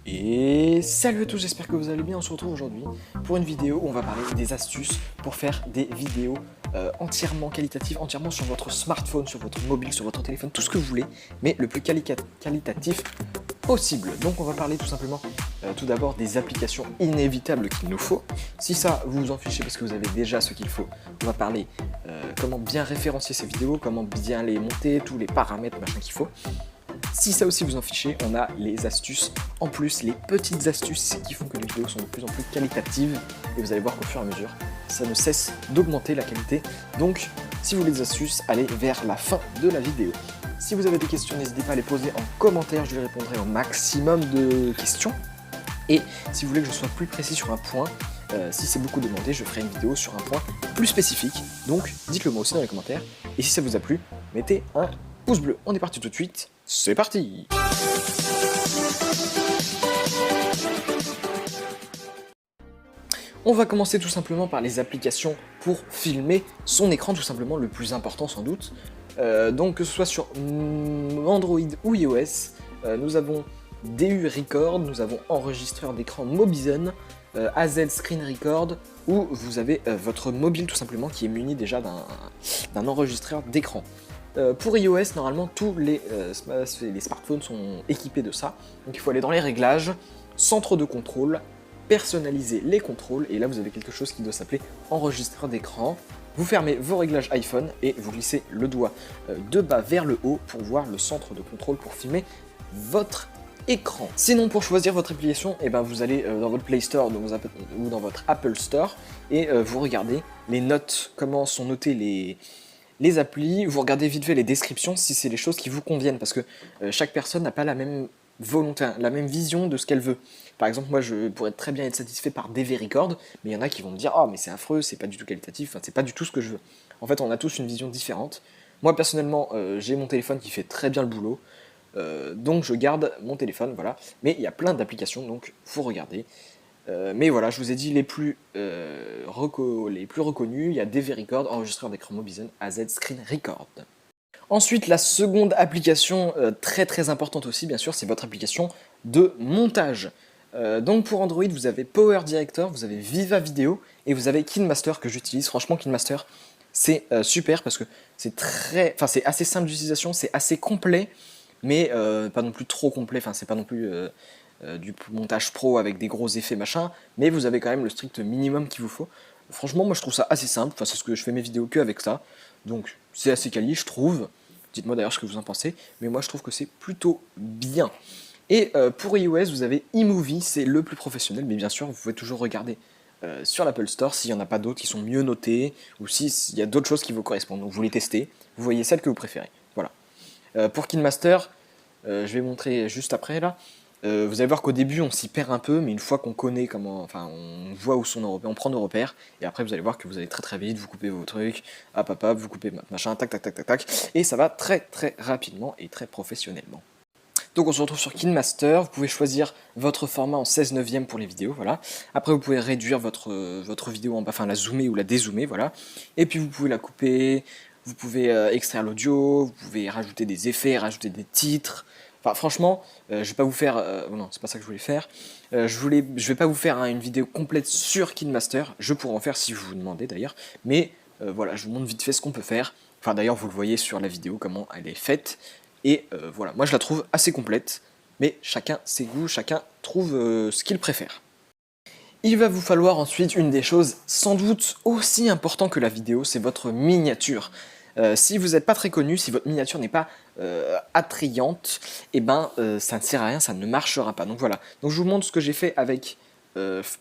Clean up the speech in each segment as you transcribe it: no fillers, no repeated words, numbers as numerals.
Et salut à tous, j'espère que vous allez bien. On se retrouve aujourd'hui pour une vidéo où on va parler des astuces pour faire des vidéos entièrement qualitatives, entièrement sur votre smartphone, sur votre mobile, sur votre téléphone, tout ce que vous voulez, mais le plus qualitatif possible. Donc on va parler tout simplement tout d'abord des applications inévitables qu'il nous faut. Si ça vous vous en fichez parce que vous avez déjà ce qu'il faut, on va parler comment bien référencier ces vidéos, comment bien les monter, tous les paramètres machin qu'il faut. Si ça aussi vous en fichez, on a les astuces, en plus les petites astuces qui font que les vidéos sont de plus en plus qualitatives et vous allez voir qu'au fur et à mesure, ça ne cesse d'augmenter la qualité. Donc, si vous voulez des astuces, allez vers la fin de la vidéo. Si vous avez des questions, n'hésitez pas à les poser en commentaire, je les répondrai au maximum de questions. Et si vous voulez que je sois plus précis sur un point, si c'est beaucoup demandé, je ferai une vidéo sur un point plus spécifique. Donc, dites-le moi aussi dans les commentaires. Et si ça vous a plu, mettez un pouce bleu. On est parti tout de suite. C'est parti! On va commencer tout simplement par les applications pour filmer son écran, tout simplement le plus important sans doute. Donc que ce soit sur Android ou iOS, nous avons DU Record, nous avons enregistreur d'écran Mobizen, AZ Screen Record, où vous avez votre mobile tout simplement qui est muni déjà d'un enregistreur d'écran. Pour iOS, normalement, tous les smartphones sont équipés de ça. Donc il faut aller dans les réglages, centre de contrôle, personnaliser les contrôles, et là vous avez quelque chose qui doit s'appeler enregistreur d'écran. Vous fermez vos réglages iPhone et vous glissez le doigt de bas vers le haut pour voir le centre de contrôle pour filmer votre écran. Sinon, pour choisir votre application, vous allez dans votre Play Store ou dans votre Apple Store et vous regardez les notes, comment sont notées les applis, vous regardez vite fait les descriptions si c'est les choses qui vous conviennent, parce que chaque personne n'a pas la même volonté, la même vision de ce qu'elle veut. Par exemple, moi je pourrais très bien être satisfait par DV Record, mais il y en a qui vont me dire « Oh mais c'est affreux, c'est pas du tout qualitatif, enfin, c'est pas du tout ce que je veux ». En fait, on a tous une vision différente. Moi personnellement, j'ai mon téléphone qui fait très bien le boulot, donc je garde mon téléphone, voilà. Mais il y a plein d'applications, donc faut regarder. Mais voilà, je vous ai dit les plus reconnus, il y a DV Record, enregistreur d'écran Mobizen, AZ Screen Record. Ensuite, la seconde application très importante aussi, bien sûr, c'est votre application de montage. Donc pour Android, vous avez Power Director, vous avez Viva Video et vous avez KineMaster que j'utilise. Franchement, KineMaster, c'est super parce que c'est assez simple d'utilisation, c'est assez complet, mais pas non plus trop complet, enfin c'est pas non plus du montage pro avec des gros effets machin, mais vous avez quand même le strict minimum qu'il vous faut. Franchement, moi je trouve ça assez simple, enfin c'est ce que je fais mes vidéos que avec ça, donc c'est assez quali, je trouve. Dites-moi d'ailleurs ce que vous en pensez, mais moi je trouve que c'est plutôt bien. Et pour iOS, vous avez iMovie, c'est le plus professionnel, mais bien sûr, vous pouvez toujours regarder sur l'Apple Store s'il n'y en a pas d'autres qui sont mieux notés, ou s'il y a d'autres choses qui vous correspondent. Donc vous les testez, vous voyez celle que vous préférez. Voilà. Pour KineMaster, je vais montrer juste après là. Vous allez voir qu'au début on s'y perd un peu, mais une fois qu'on connaît comment, enfin on voit où sont nos repères, on prend nos repères, et après vous allez voir que vous allez très vite, vous coupez vos trucs, hop, vous coupez machin, tac, et ça va très rapidement et très professionnellement. Donc on se retrouve sur KineMaster, vous pouvez choisir votre format en 16/9 pour les vidéos, voilà. Après vous pouvez réduire votre vidéo en bas, enfin la zoomer ou la dézoomer, voilà. Et puis vous pouvez la couper, vous pouvez extraire l'audio, vous pouvez rajouter des effets, rajouter des titres. Enfin franchement, je vais pas vous faire, non c'est pas ça que je voulais faire. Je vais pas vous faire une vidéo complète sur KineMaster, je pourrais en faire si vous vous demandez d'ailleurs, mais voilà, je vous montre vite fait ce qu'on peut faire. Enfin d'ailleurs vous le voyez sur la vidéo comment elle est faite. Et voilà, moi je la trouve assez complète, mais chacun ses goûts, chacun trouve ce qu'il préfère. Il va vous falloir ensuite une des choses sans doute aussi importantes que la vidéo, c'est votre miniature. Si vous n'êtes pas très connu, si votre miniature n'est pas attrayante, et ça ne sert à rien, ça ne marchera pas. Donc voilà, donc je vous montre ce que j'ai fait avec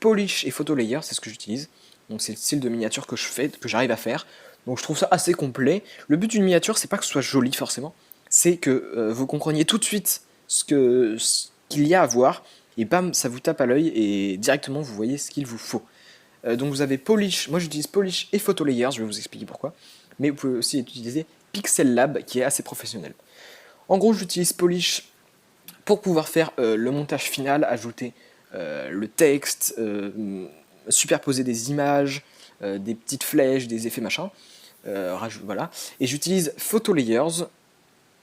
Polish et Photo Layer, c'est ce que j'utilise. Donc c'est le style de miniature que j'arrive à faire. Donc je trouve ça assez complet. Le but d'une miniature, c'est pas que ce soit joli forcément, c'est que vous compreniez tout de suite ce qu'il y a à voir, et bam, ça vous tape à l'œil, et directement vous voyez ce qu'il vous faut. Donc vous avez Polish, moi j'utilise Polish et Photo Layers, je vais vous expliquer pourquoi, mais vous pouvez aussi utiliser Pixel Lab, qui est assez professionnel. En gros, j'utilise Polish pour pouvoir faire le montage final, ajouter le texte, superposer des images, des petites flèches, des effets machin, voilà. Et j'utilise Photo Layers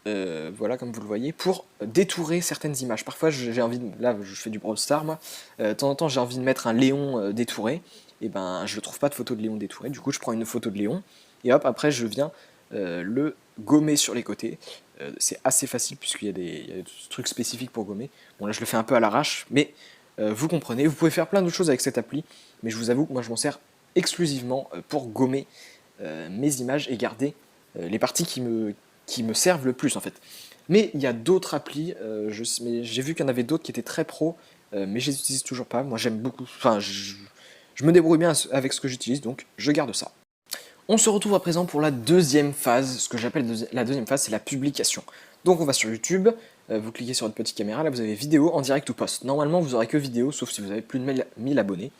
voilà comme vous le voyez, pour détourer certaines images. Parfois j'ai envie de, là je fais du Brawl Stars moi, de temps en temps j'ai envie de mettre un Léon détouré, et ben je ne trouve pas de photo de Léon détouré, du coup je prends une photo de Léon, et hop après je viens le gommer sur les côtés. C'est assez facile puisqu'il y a des trucs spécifiques pour gommer. Bon là je le fais un peu à l'arrache, mais vous comprenez, vous pouvez faire plein de choses avec cette appli, mais je vous avoue que moi je m'en sers exclusivement pour gommer mes images et garder les parties qui me servent le plus en fait. Mais il y a d'autres applis, j'ai vu qu'il y en avait d'autres qui étaient très pro, mais je les utilise toujours pas. Moi j'aime beaucoup, enfin je me débrouille bien avec ce que j'utilise, donc je garde ça. On se retrouve à présent pour la deuxième phase. Ce que j'appelle la deuxième phase, c'est la publication. Donc on va sur YouTube, vous cliquez sur votre petite caméra, là vous avez vidéo en direct ou post. Normalement vous aurez que vidéo, sauf si vous avez plus de 1000 abonnés.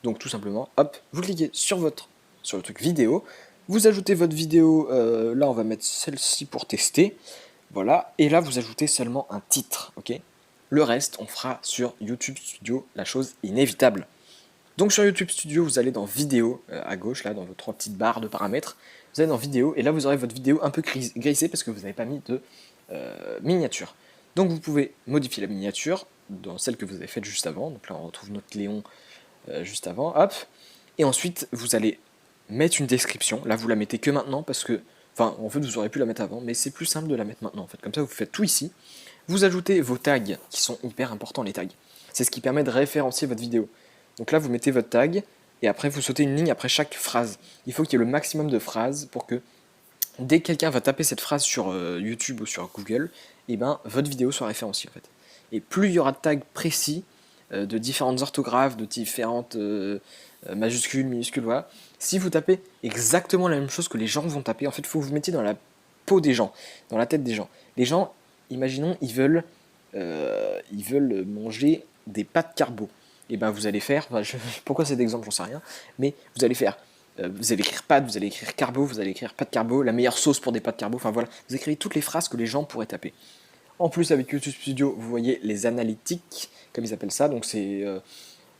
Donc tout simplement, hop, vous cliquez sur le truc vidéo, vous ajoutez votre vidéo, là on va mettre celle-ci pour tester, voilà, et là vous ajoutez seulement un titre, ok. Le reste on fera sur YouTube Studio, la chose inévitable. Donc sur YouTube Studio, vous allez dans vidéo, à gauche, là, dans vos 3 petites barres de paramètres, vous allez dans vidéo, et là vous aurez votre vidéo un peu grissée parce que vous n'avez pas mis de miniature. Donc vous pouvez modifier la miniature dans celle que vous avez faite juste avant, donc là on retrouve notre Léon juste avant, hop, et ensuite vous allez mettre une description, là vous la mettez que maintenant parce que, enfin en fait vous auriez pu la mettre avant, mais c'est plus simple de la mettre maintenant en fait, comme ça vous faites tout ici, vous ajoutez vos tags qui sont hyper importants les tags, c'est ce qui permet de référencier votre vidéo. Donc là vous mettez votre tag, et après vous sautez une ligne après chaque phrase, il faut qu'il y ait le maximum de phrases pour que dès que quelqu'un va taper cette phrase sur YouTube ou sur Google, et ben votre vidéo soit référenciée en fait. Et plus il y aura de tags précis, de différentes orthographes, de différentes majuscules, minuscules, voilà. Si vous tapez exactement la même chose que les gens vont taper, en fait, il faut que vous mettiez dans la peau des gens, dans la tête des gens. Les gens, imaginons, ils veulent manger des pâtes carbo. Et ben vous allez faire, enfin, pourquoi cet exemple, j'en sais rien, mais vous allez faire, vous allez écrire pâtes, vous allez écrire carbo, vous allez écrire pâtes carbo, la meilleure sauce pour des pâtes carbo, enfin voilà, vous écrivez toutes les phrases que les gens pourraient taper. En plus, avec YouTube Studio, vous voyez les analytiques, comme ils appellent ça, donc c'est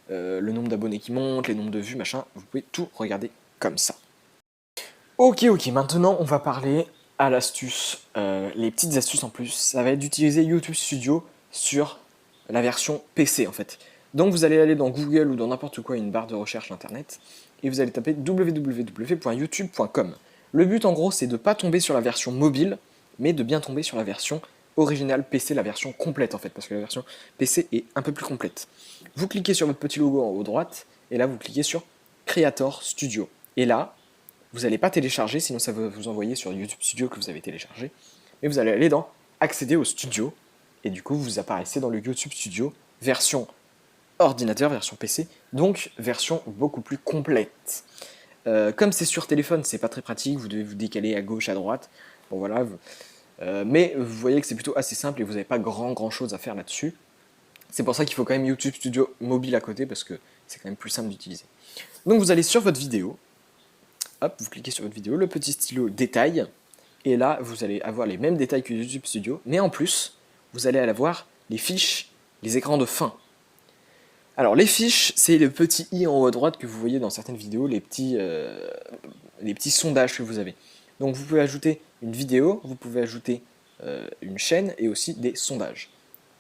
le nombre d'abonnés qui monte, les nombres de vues, machin, vous pouvez tout regarder comme ça. Ok, maintenant on va parler à l'astuce, les petites astuces en plus, ça va être d'utiliser YouTube Studio sur la version PC en fait. Donc vous allez aller dans Google ou dans n'importe quoi, une barre de recherche internet, et vous allez taper www.youtube.com. Le but en gros c'est de ne pas tomber sur la version mobile, mais de bien tomber sur la version originale PC, la version complète en fait, parce que la version PC est un peu plus complète. Vous cliquez sur votre petit logo en haut à droite, et là vous cliquez sur Creator Studio. Et là, vous n'allez pas télécharger, sinon ça va vous envoyer sur YouTube Studio que vous avez téléchargé, mais vous allez aller dans Accéder au studio, et du coup vous apparaissez dans le YouTube Studio, version ordinateur, version PC, donc version beaucoup plus complète. Comme c'est sur téléphone, c'est pas très pratique, vous devez vous décaler à gauche, à droite, bon voilà, mais vous voyez que c'est plutôt assez simple et vous n'avez pas grand chose à faire là-dessus. C'est pour ça qu'il faut quand même YouTube Studio mobile à côté, parce que c'est quand même plus simple d'utiliser. Donc vous allez sur votre vidéo, hop, vous cliquez sur votre vidéo, le petit stylo détail, et là vous allez avoir les mêmes détails que YouTube Studio, mais en plus, vous allez avoir les fiches, les écrans de fin. Alors les fiches, c'est le petit i en haut à droite que vous voyez dans certaines vidéos, les petits sondages que vous avez. Donc vous pouvez ajouter une vidéo, vous pouvez ajouter une chaîne et aussi des sondages.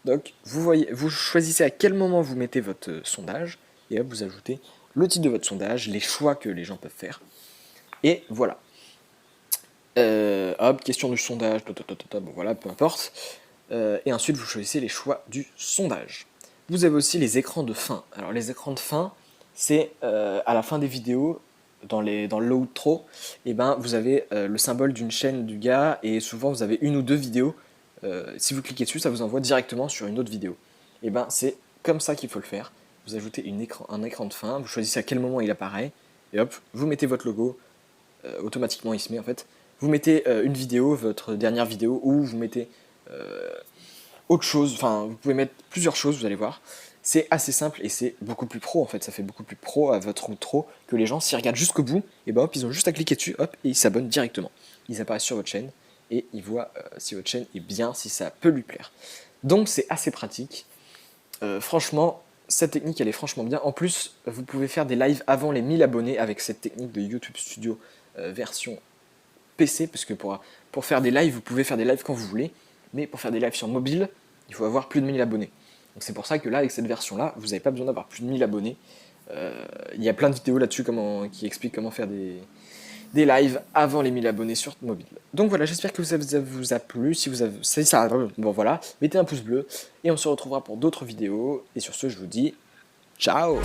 Donc vous choisissez à quel moment vous mettez votre sondage, et hop, vous ajoutez le titre de votre sondage, les choix que les gens peuvent faire, et voilà. Hop, question du sondage, bon voilà, peu importe. Et ensuite vous choisissez les choix du sondage. Vous avez aussi les écrans de fin. Alors les écrans de fin, c'est à la fin des vidéos, dans l'outro, et ben vous avez le symbole d'une chaîne du gars, et souvent vous avez une ou deux vidéos. Si vous cliquez dessus, ça vous envoie directement sur une autre vidéo. Et ben c'est comme ça qu'il faut le faire. Vous ajoutez un écran de fin, vous choisissez à quel moment il apparaît, et hop, vous mettez votre logo, automatiquement il se met en fait. Vous mettez une vidéo, votre dernière vidéo, ou vous mettez autre chose, enfin vous pouvez mettre plusieurs choses, vous allez voir. C'est assez simple et c'est beaucoup plus pro en fait, ça fait beaucoup plus pro à votre outro que les gens, s'ils regardent jusqu'au bout, et ben hop, ils ont juste à cliquer dessus, hop, et ils s'abonnent directement. Ils apparaissent sur votre chaîne et ils voient si votre chaîne est bien, si ça peut lui plaire. Donc c'est assez pratique. Franchement, cette technique elle est franchement bien. En plus, vous pouvez faire des lives avant les 1000 abonnés avec cette technique de YouTube Studio version PC, parce que pour faire des lives, vous pouvez faire des lives quand vous voulez, mais pour faire des lives sur mobile, il faut avoir plus de 1000 abonnés. Donc c'est pour ça que là, avec cette version-là, vous n'avez pas besoin d'avoir plus de 1000 abonnés. Il y a plein de vidéos là-dessus qui expliquent comment faire des lives avant les 1000 abonnés sur mobile. Donc voilà, j'espère que ça vous a plu. Si vous avez, c'est ça, bon voilà, mettez un pouce bleu et on se retrouvera pour d'autres vidéos. Et sur ce, je vous dis ciao.